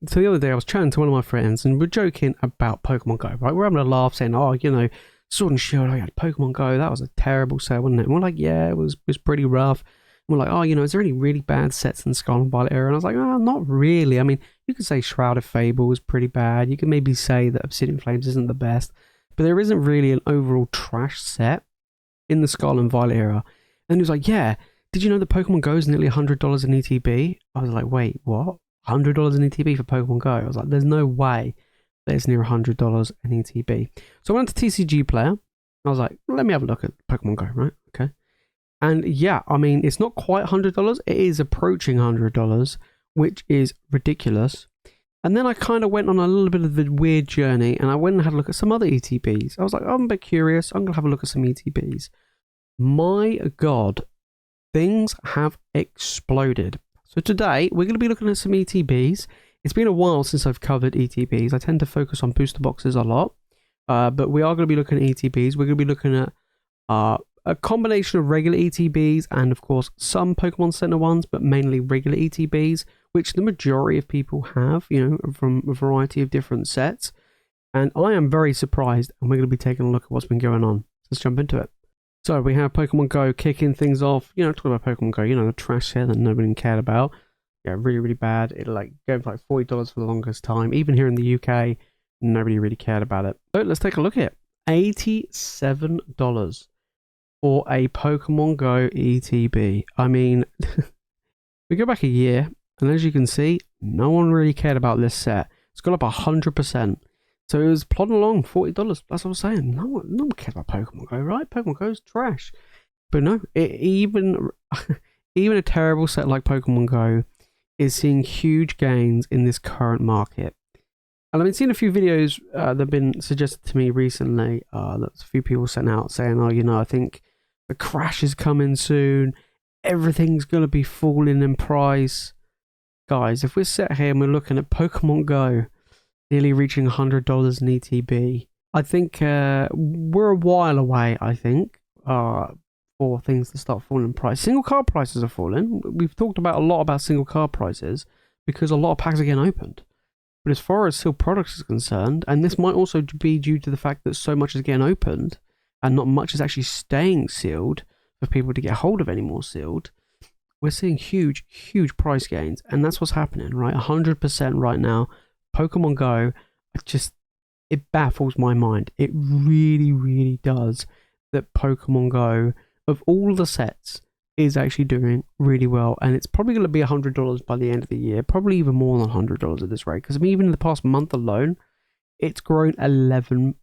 So the other day I was chatting to one of my friends and we're joking about Pokemon Go, right? We're having a laugh saying, oh, you know, Sword and Shield, I had Pokemon Go, that was a terrible set, wasn't it? And we're like, yeah, it was pretty rough. And we're like, oh, you know, is there any really bad sets in Scarlet and Violet era? And I was like, oh, not really. I mean, you could say Shroud of Fable was pretty bad. You could maybe say that Obsidian Flames isn't the best. But there isn't really an overall trash set in the Scarlet and Violet era. And he was like, yeah, did you know that Pokemon Go is nearly $100 in ETB? I was like, wait, what? $100 in ETB for Pokemon Go? I was like, there's no way that it's near $100 in ETB. So I went to TCG Player. I was like, let me have a look at Pokemon Go, right? Okay. And yeah, I mean, it's not quite $100. It is approaching $100, which is ridiculous. And then I kind of went on a little bit of a weird journey and I went and had a look at some other ETBs. I was like, oh, I'm a bit curious. I'm going to have a look at some ETBs. My God, things have exploded. So today, we're going to be looking at some ETBs. It's been a while since I've covered ETBs. I tend to focus on booster boxes a lot. But we are going to be looking at ETBs. We're going to be looking at a combination of regular ETBs and, of course, some Pokemon Center ones, but mainly regular ETBs, which the majority of people have, you know, from a variety of different sets. And I am very surprised, and we're going to be taking a look at what's been going on. Let's jump into it. So we have Pokemon Go kicking things off. You know, talking about Pokemon Go, you know, the trash set that nobody cared about. Yeah, really, really bad. It like go for like $40 for the longest time. Even here in the UK, nobody really cared about it. So let's take a look at it. $87 for a Pokemon Go ETB. I mean, we go back a year, and as you can see, no one really cared about this set. It's gone up 100%. So it was plodding along, $40. That's what I was saying. No one cares about Pokemon Go, right? Pokemon Go is trash. But no, even a terrible set like Pokemon Go is seeing huge gains in this current market. And I've been seeing a few videos that have been suggested to me recently. That a few people sent out saying, oh, you know, I think the crash is coming soon. Everything's going to be falling in price. Guys, if we're sat here and we're looking at Pokemon Go nearly reaching $100 in ETB, I think we're a while away, I think, for things to start falling in price. Single card prices are falling. We've talked about a lot about single card prices because a lot of packs are getting opened. But as far as sealed products is concerned, and this might also be due to the fact that so much is getting opened and not much is actually staying sealed for people to get hold of anymore sealed, we're seeing huge, huge price gains. And that's what's happening, right? 100% right now. Pokemon Go, it baffles my mind. It really, really does that Pokemon Go, of all the sets, is actually doing really well. And it's probably going to be $100 by the end of the year. Probably even more than $100 at this rate. Because I mean, even in the past month alone, it's grown 11%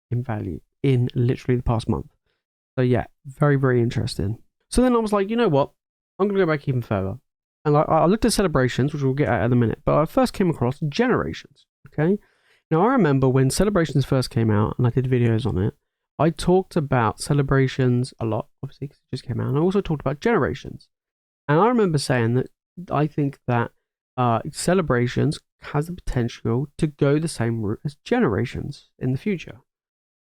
in value in literally the past month. So yeah, very, very interesting. So then I was like, you know what? I'm going to go back even further. And I looked at Celebrations, which we'll get at in a minute, but I first came across Generations, okay? Now, I remember when Celebrations first came out, and I did videos on it, I talked about Celebrations a lot, obviously, because it just came out, and I also talked about Generations. And I remember saying that I think that Celebrations has the potential to go the same route as Generations in the future.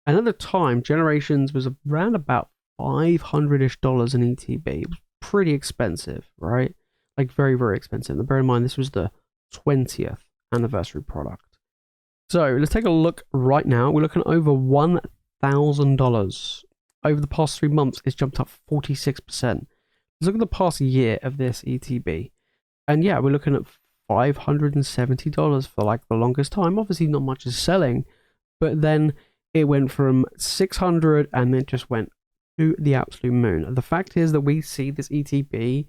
And at the time, Generations was around about $500-ish in ETB. It was pretty expensive, right? Like very, very expensive. And bear in mind, this was the 20th anniversary product. So let's take a look right now. We're looking at over $1,000. Over the past 3 months, it's jumped up 46%. Let's look at the past year of this ETB. And yeah, we're looking at $570 for like the longest time. Obviously, not much is selling, but then it went from 600 and then just went to the absolute moon. The fact is that we see this ETB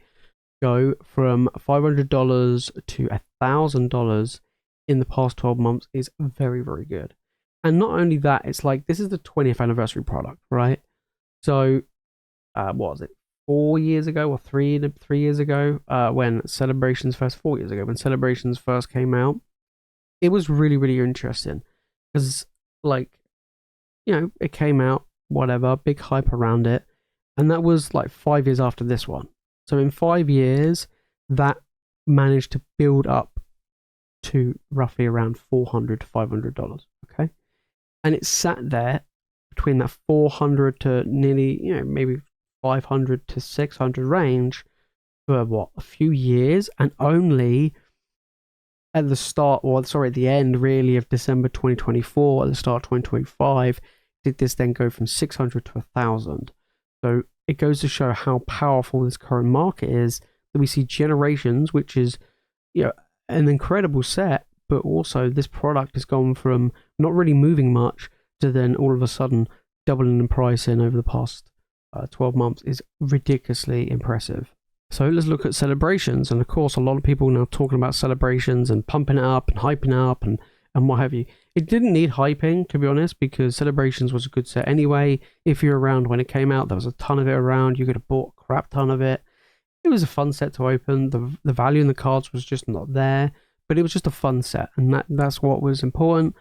go from $500 to $1,000 in the past 12 months is very, very good. And not only that, it's like this is the 20th anniversary product, right? So, what was it? 4 years ago or 3 years ago, when Celebrations first, 4 years ago, when Celebrations first came out, it was really, really interesting because, like, you know, it came out, whatever, big hype around it, and that was like 5 years after this one. So in 5 years, that managed to build up to roughly around $400 to $500. Okay, and it sat there between that 400 to nearly, you know, maybe 500 to 600 range for what, a few years, and only at the start, or sorry, at the end really of December 2024, at the start of 2025, did this then go from 600 to 1,000. So it goes to show how powerful this current market is, that we see Generations, which is, you know, an incredible set, but also this product has gone from not really moving much to then all of a sudden doubling in price in over the past 12 months is ridiculously impressive. So let's look at Celebrations, and of course a lot of people now talking about Celebrations and pumping it up and hyping it up and what have you. It didn't need hyping, to be honest, because Celebrations was a good set anyway. If you're around when it came out, there was a ton of it around. You could have bought a crap ton of it. It was a fun set to open. The value in the cards was just not there, but it was just a fun set, and that's what was important.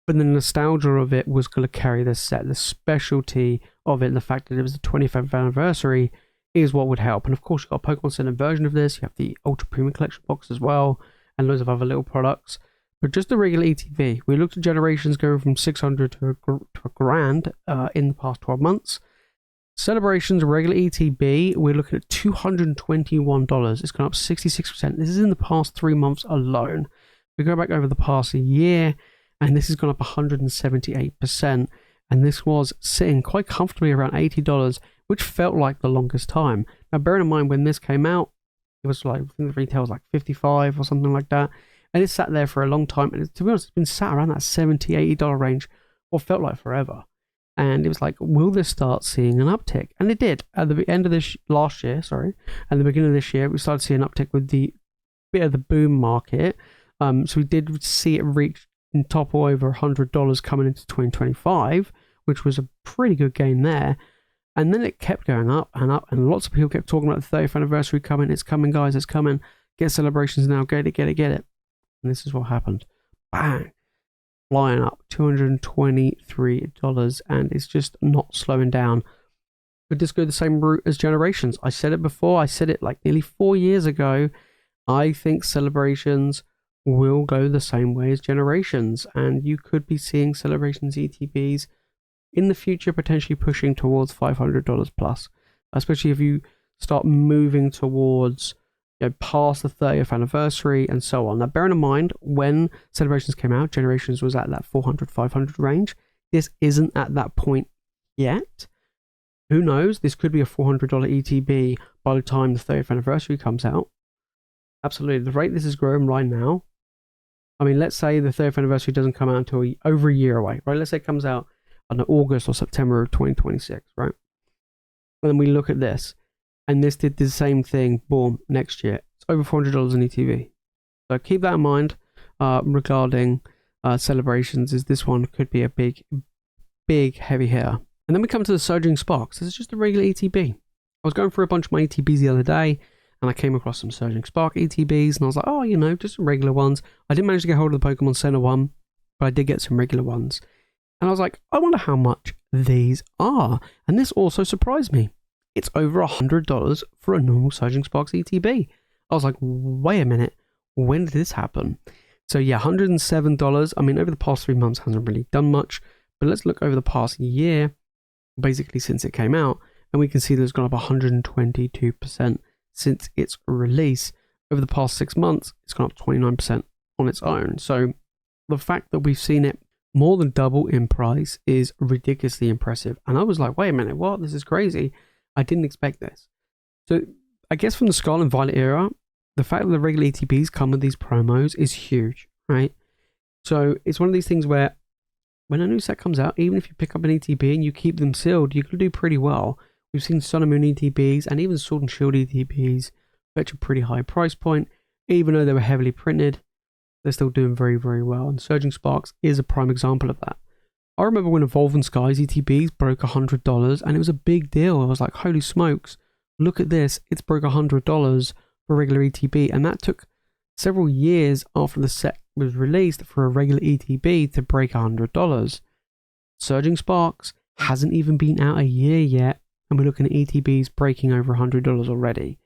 But the nostalgia of it was going to carry this set. The specialty of it, and the fact that it was the 25th anniversary, is what would help. And of course, you've got a Pokemon Center version of this. You have the Ultra Premium Collection box as well, and loads of other little products. But just the regular ETB, we looked at Generations going from 600 to a grand in the past 12 months. Celebrations regular ETB, we're looking at $221. It's gone up 66%. This is in the past 3 months alone. We go back over the past year, and this has gone up 178%. And this was sitting quite comfortably around $80, which felt like the longest time. Now, bearing in mind when this came out, it was like, I think the retail was like 55 or something like that. And it sat there for a long time. And to be honest, it's been sat around that $70, $80 range, or felt like forever. And it was like, will this start seeing an uptick? And it did. At the end of this last year, and the beginning of this year, we started seeing an uptick with the bit of the boom market. So we did see it reach and topple over $100 coming into 2025, which was a pretty good gain there. And then it kept going up, and lots of people kept talking about the 30th anniversary coming. It's coming, guys, it's coming. Get Celebrations now, get it. And this is what happened. Bang! Flying up $223, and it's just not slowing down. Could this go the same route as Generations? I said it before. I said it like nearly 4 years ago. I think Celebrations will go the same way as Generations, and you could be seeing Celebrations ETBs in the future potentially pushing towards $500 plus, especially if you start moving towards, you know, past the 30th anniversary and so on. Now, bearing in mind, when Celebrations came out, Generations was at that 400, 500 range. This isn't at that point yet. Who knows? This could be a $400 ETB by the time the 30th anniversary comes out. Absolutely. The rate this is growing right now, I mean, let's say the 30th anniversary doesn't come out until over a year away, right? Let's say it comes out in August or September of 2026, right? And then we look at this, and this did the same thing, boom, next year. It's over $400 in ETB. So keep that in mind regarding Celebrations, is this one could be a big heavy hitter. And then we come to the Surging Sparks. This is just a regular ETB. I was going through a bunch of my ETBs the other day, and I came across some Surging Spark ETBs, and I was like, oh, you know, just some regular ones. I didn't manage to get hold of the Pokemon Center one, but I did get some regular ones. And I was like, I wonder how much these are. And this also surprised me. It's over $100 for a normal Surging Sparks ETB. I was like, wait a minute, when did this happen? So yeah, $107. I mean, over the past 3 months hasn't really done much, but let's look over the past year, basically since it came out, and we can see that it's gone up 122% since its release. Over the past 6 months, it's gone up 29% on its own. So the fact that we've seen it more than double in price is ridiculously impressive. And I was like, wait a minute, what? This is crazy. I didn't expect this. So I guess from the Scarlet and Violet era, the fact that the regular ETBs come with these promos is huge, right? So it's one of these things where when a new set comes out, even if you pick up an ETB and you keep them sealed, you can do pretty well. We've seen Sun and Moon ETBs and even Sword and Shield ETBs fetch a pretty high price point. Even though they were heavily printed, they're still doing very, very well. And Surging Sparks is a prime example of that. I remember when Evolving Skies ETBs broke $100, and it was a big deal. I was like, holy smokes, look at this. It's broke $100 for a regular ETB. And that took several years after the set was released for a regular ETB to break $100. Surging Sparks hasn't even been out a year yet, and we're looking at ETBs breaking over $100 already.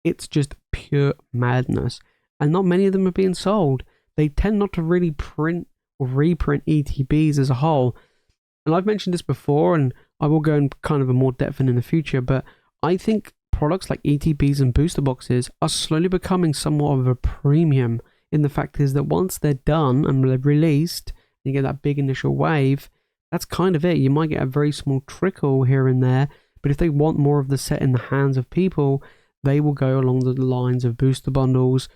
It's just pure madness. And not many of them are being sold. They tend not to really print or reprint ETBs as a whole. And I've mentioned this before, and I will go in kind of a more depth in the future, but I think products like ETBs and booster boxes are slowly becoming somewhat of a premium in the fact is that once they're done and they're released, you get that big initial wave, that's kind of it. You might get a very small trickle here and there, but if they want more of the set in the hands of people, they will go along the lines of booster bundles,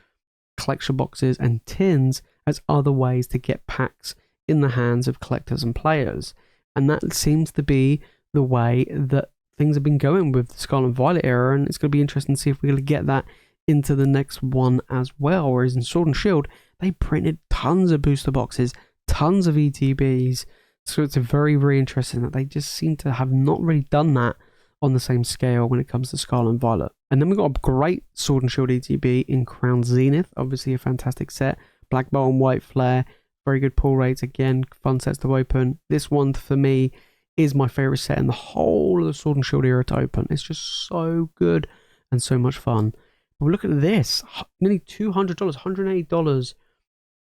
collection boxes, and tins as other ways to get packs in the hands of collectors and players. And that seems to be the way that things have been going with the Scarlet and Violet era, and it's going to be interesting to see if we're going to get that into the next one as well. Whereas in Sword and Shield, they printed tons of booster boxes, tons of ETBs, so it's very, very interesting that they just seem to have not really done that on the same scale when it comes to Scarlet and Violet. And then we've got a great Sword and Shield ETB in Crown Zenith, obviously a fantastic set. Black Bolt and White Flare, very good pull rates, again, fun sets to open. This one for me is my favourite set in the whole of the Sword and Shield era to open. It's just so good and so much fun. But look at this, nearly $200, $180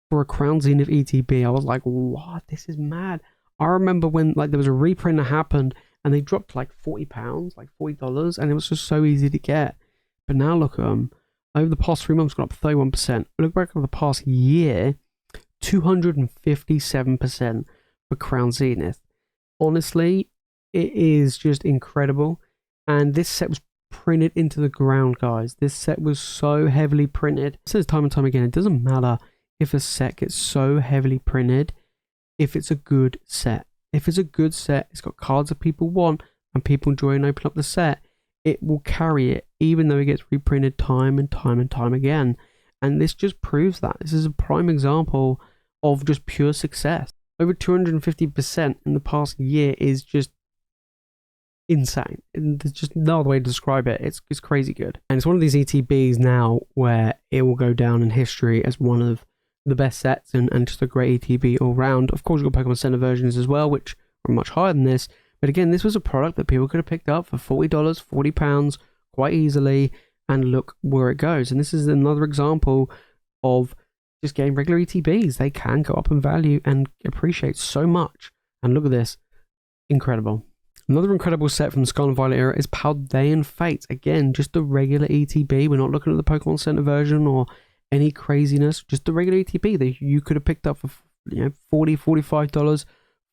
for a Crown Zenith ETB. I was like, what? This is mad. I remember when there was a reprint that happened and they dropped like £40, like $40, and it was just so easy to get. But now look at them. Over the past 3 months, gone up 31%. Look back over the past year, 257% for Crown Zenith. Honestly, it is just incredible. And this set was printed into the ground, guys. This set was so heavily printed. It says time and time again, it doesn't matter if a set gets so heavily printed if it's a good set. If it's a good set, it's got cards that people want and people enjoy and open up the set, it will carry it, even though it gets reprinted time and time and time again. And this just proves that. This is a prime example of just pure success. Over 250% in the past year is just insane. And there's just no other way to describe it. It's crazy good. And it's one of these ETBs now where it will go down in history as one of the best sets and just a great ETB all round. Of course, you've got Pokemon Center versions as well, which are much higher than this. But again, this was a product that people could have picked up for $40, £40 quite easily, and look where it goes. And this is another example of just getting regular ETBs. They can go up in value and appreciate so much. And look at this. Incredible. Another incredible set from the Scarlet and Violet era is Paldean Fates. Again, just the regular ETB. We're not looking at the Pokemon Center version or any craziness. Just the regular ETB that you could have picked up for $40, $45,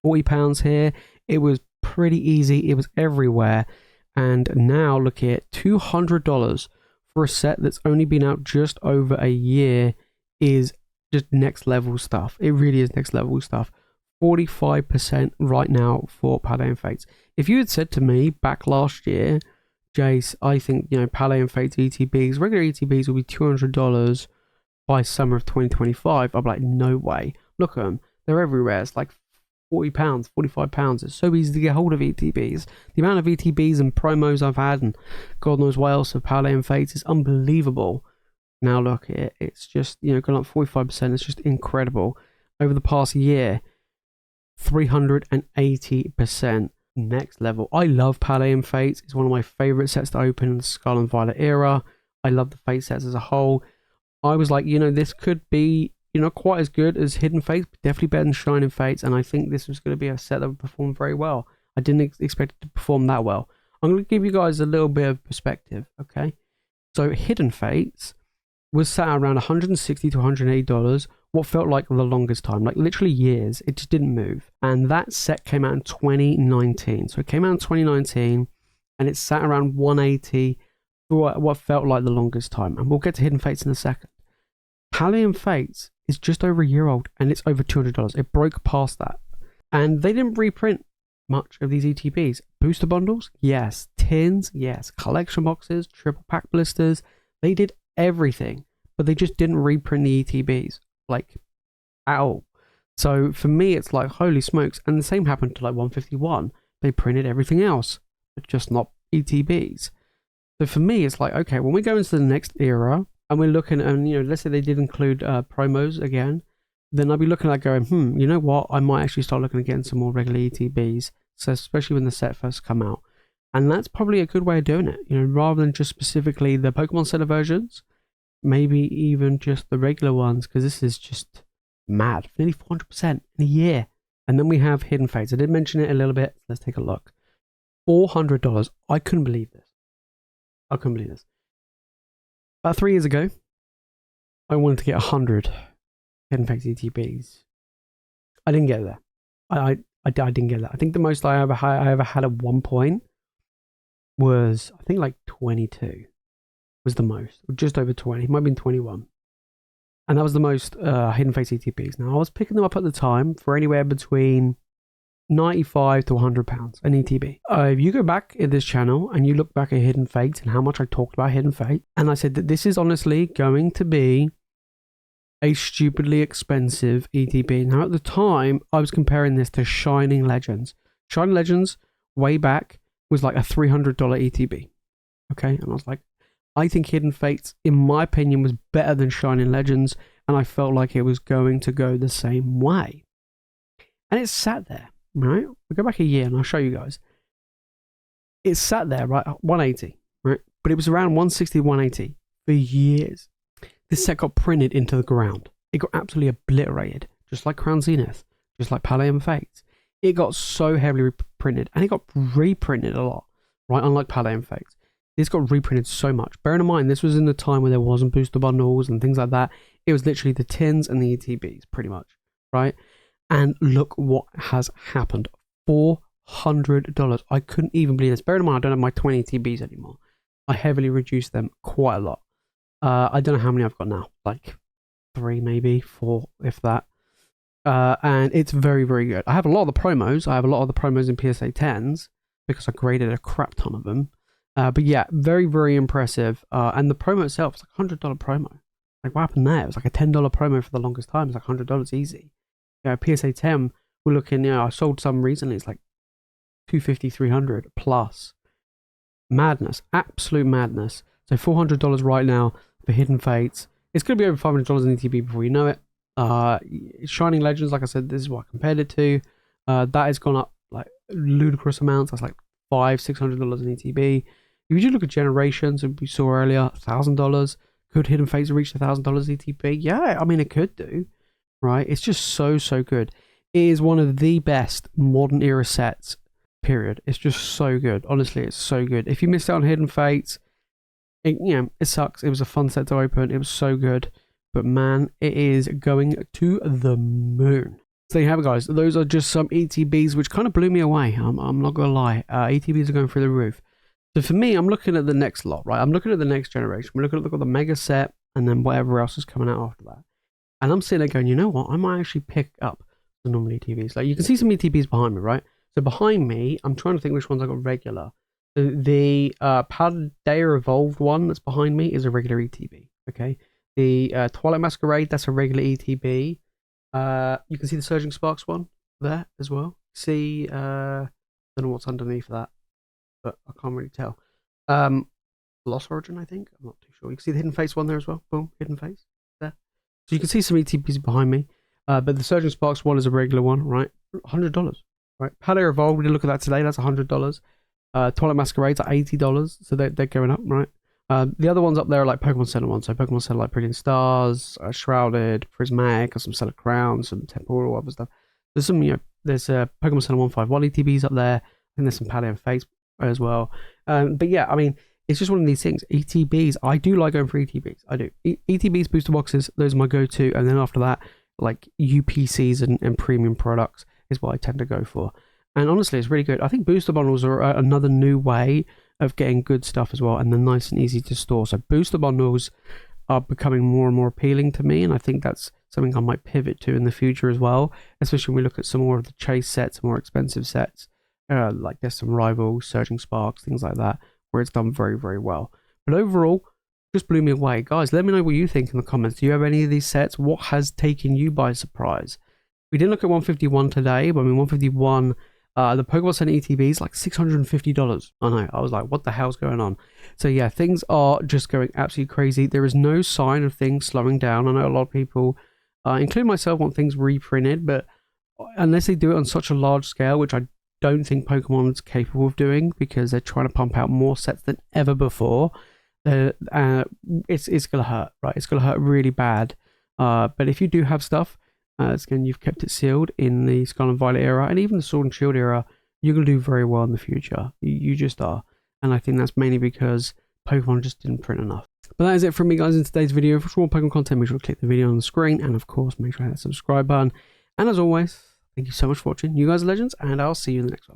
£40 here. It was pretty easy. It was everywhere. And now look at $200 for a set that's only been out just over a year is just next level stuff. It really is next level stuff. 45% right now for Paldean Fates. If you had said to me back last year, Jace, I think, Paldean Fates ETBs, regular ETBs will be $200 by summer of 2025, I'm like, no way. Look at them. They're everywhere. It's like £40, £45. It's so easy to get hold of ETBs. The amount of ETBs and promos I've had, and God knows what else of Paldean Fates, is unbelievable. Now look at it. It's just, gone up 45%. It's just incredible. Over the past year, 380%. Next level. I love Paldean Fates. It's one of my favorite sets to open in the Scarlet and Violet era. I love the Fate sets as a whole. I was like, this could be, quite as good as Hidden Fates, but definitely better than Shining Fates, and I think this was going to be a set that would perform very well. I didn't expect it to perform that well. I'm going to give you guys a little bit of perspective, okay? So Hidden Fates was sat around $160 to $180, what felt like the longest time, like literally years. It just didn't move. And that set came out in 2019. So it came out in 2019, and it sat around $180 for what felt like the longest time. And we'll get to Hidden Fates in a second. Paldean Fates is just over a year old, and it's over $200. It broke past that. And they didn't reprint much of these ETBs. Booster bundles? Yes. Tins? Yes. Collection boxes? Triple pack blisters? They did everything, but they just didn't reprint the ETBs, like, at all. So for me, it's like, holy smokes. And the same happened to like 151. They printed everything else, but just not ETBs. So for me, it's like, okay, when we go into the next era, and we're looking, and let's say they did include promos again, then I'll be looking at going, you know what? I might actually start looking at getting some more regular ETBs. So especially when the set first come out, and that's probably a good way of doing it. Rather than just specifically the Pokemon Center versions, maybe even just the regular ones, because this is just mad. Nearly 400% in a year. And then we have Hidden Fates. I did mention it a little bit. Let's take a look. $400. I couldn't believe this. I couldn't believe this. About 3 years ago, I wanted to get 100 Hidden Fates ETBs. I didn't get there. I didn't get that. I think the most I ever had at one point was, I think, like 22 was the most, or just over 20. It might have been 21. And that was the most Hidden Fates ETBs. Now, I was picking them up at the time for anywhere between 95 to 100 pounds an ETB. If you go back in this channel and you look back at Hidden Fates and how much I talked about Hidden Fate, and I said that this is honestly going to be a stupidly expensive ETB. Now, at the time, I was comparing this to Shining Legends. Shining Legends, way back, was like a $300 ETB. Okay, and I was like, I think Hidden Fates, in my opinion, was better than Shining Legends, and I felt like it was going to go the same way. And it sat there, right? We go back a year, and I'll show you guys. It sat there, right, at 180, right? But it was around 160, 180 for years. This set got printed into the ground. It got absolutely obliterated, just like Crown Zenith, just like Paldean Fates. It got so heavily reprinted, and it got reprinted a lot, right? Unlike Paldean Fates. This got reprinted so much. Bearing in mind, this was in the time where there wasn't booster bundles and things like that. It was literally the tins and the ETBs, pretty much, right? And look what has happened. $400. I couldn't even believe this. Bearing in mind, I don't have my 20 ETBs anymore. I heavily reduced them quite a lot. I don't know how many I've got now. Like 3, maybe 4, if that. And it's very, very good. I have a lot of the promos. I have a lot of the promos in PSA 10s because I graded a crap ton of them. But yeah, very, very impressive. And the promo itself is like a $100 promo. Like, what happened there? It was like a $10 promo for the longest time. It's like $100 easy. PSA 10, we're looking, I sold some recently. It's like $250, $300 plus. Madness. Absolute madness. So $400 right now for Hidden Fates. It's going to be over $500 in ETB before you know it. Shining Legends, like I said, this is what I compared it to. That has gone up like ludicrous amounts. That's like $500-$600 in ETB. If you look at Generations, as we saw earlier, $1,000. Could Hidden Fates reach $1,000 ETB? Yeah, I mean, it could do, right? It's just so, so good. It is one of the best modern era sets, period. It's just so good. Honestly, it's so good. If you missed out on Hidden Fates, it sucks. It was a fun set to open. It was so good. But man, it is going to the moon. So there you have it, guys. Those are just some ETBs, which kind of blew me away. I'm not going to lie. ETBs are going through the roof. So for me, I'm looking at the next lot, right? I'm looking at the next generation. We're looking at the mega set and then whatever else is coming out after that. And I'm sitting there going, you know what? I might actually pick up the normal ETBs. Like, you can see some ETBs behind me, right? So behind me, I'm trying to think which ones I got regular. The Paldean Evolved one that's behind me is a regular ETB, okay? The Twilight Masquerade, that's a regular ETB. You can see the Surging Sparks one there as well. See, don't know what's underneath that, but I can't really tell. Lost Origin, I think. I'm not too sure. You can see the Hidden Fates one there as well. Boom, Hidden Fates there. So you can see some ETBs behind me. But the Surging Sparks one is a regular one, right? $100, right? Paldean Evolved, we did look at that today. That's $100. Twilight Masquerades are $80, so they're going up, right? The other ones up there are like Pokemon Center ones. So Pokemon Center like Brilliant Stars, Shrouded, Prismatic, or some Center Crowns, some Temporal, other stuff. There's some, there's Pokemon Center 151 ETBs up there. I think there's some Paldean Fates as well. But yeah, I mean, it's just one of these things. ETBs, I do like going for ETBs. I do. ETBs, booster boxes, those are my go-to. And then after that, like UPCs and premium products is what I tend to go for. And honestly, it's really good. I think booster bundles are another new way of getting good stuff as well, and they're nice and easy to store. So booster bundles are becoming more and more appealing to me, and I think that's something I might pivot to in the future as well, especially when we look at some more of the chase sets, more expensive sets, like there's some Rivals, Surging Sparks, things like that, where it's done very, very well. But overall, just blew me away. Guys, let me know what you think in the comments. Do you have any of these sets? What has taken you by surprise? We didn't look at 151 today, but I mean 151... the Pokemon Center ETBs like $650. I know. I was like, what the hell's going on? So yeah, things are just going absolutely crazy. There is no sign of things slowing down. I know a lot of people, including myself, want things reprinted, but unless they do it on such a large scale, which I don't think Pokemon is capable of doing because they're trying to pump out more sets than ever before, it's going to hurt, right? It's going to hurt really bad. But if you do have stuff, again, you've kept it sealed in the Scarlet Violet era, and even the Sword and Shield era, you're going to do very well in the future. You just are. And I think that's mainly because Pokemon just didn't print enough. But that is it from me, guys, in today's video. For more Pokemon content, make sure to click the video on the screen, and of course, make sure to hit that subscribe button. And as always, thank you so much for watching. You guys are legends, and I'll see you in the next one.